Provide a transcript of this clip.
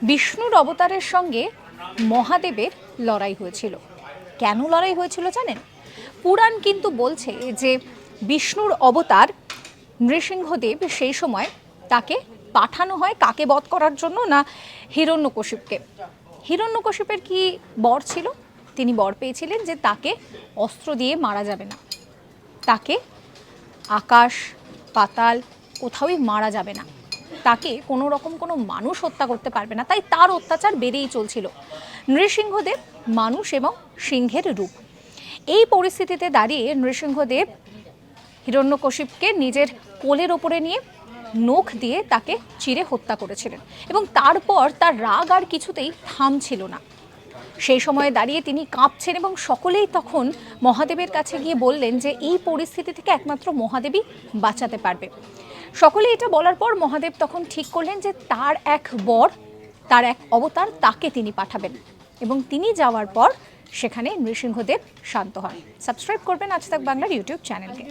বিষ্ণুর অবতারের সঙ্গে মহাদেবের লড়াই হয়েছিল। কেন লড়াই হয়েছিল জানেন? পুরাণ কিন্তু বলছে যে বিষ্ণুর অবতার নৃসিংহদেব সেই সময় তাকে পাঠানো হয় কাকে বধ করার জন্য, না হিরণ্যকশিপকে। হিরণ্যকশিপের কি বর ছিল? তিনি বর পেয়েছিলেন যে তাকে অস্ত্র দিয়ে মারা যাবে না, তাকে আকাশ পাতাল কোথাওই মারা যাবে না, তাকে কোনো রকম কোনো মানুষ হত্যা করতে পারবে না। তাই তার অত্যাচার বেড়েই চলছিল। নৃসিংহদেব মানুষ এবং সিংহের রূপ। এই পরিস্থিতিতে দাঁড়িয়ে নৃসিংহদেব হিরণ্যকশিপকে নিজের কোলের ওপরে নিয়ে নখ দিয়ে তাকে চিরে হত্যা করেছিলেন এবং তারপর তার রাগ আর কিছুতেই থামছিল না। সেই সময়ে দাঁড়িয়ে তিনি কাঁপছেন এবং সকলেই তখন মহাদেবের কাছে গিয়ে বললেন যে এই পরিস্থিতি থেকে একমাত্র মহাদেবই বাঁচাতে পারবে। সকলে এটা বলার পর মহাদেব তখন ঠিক করলেন যে তার এক বর, তার এক অবতার, তাকে তিনি পাঠাবেন এবং তিনি যাওয়ার পর সেখানে নৃসিংহদেব শান্ত হন। সাবস্ক্রাইব করবেন আজ তাক বাংলার ইউটিউব চ্যানেলকে।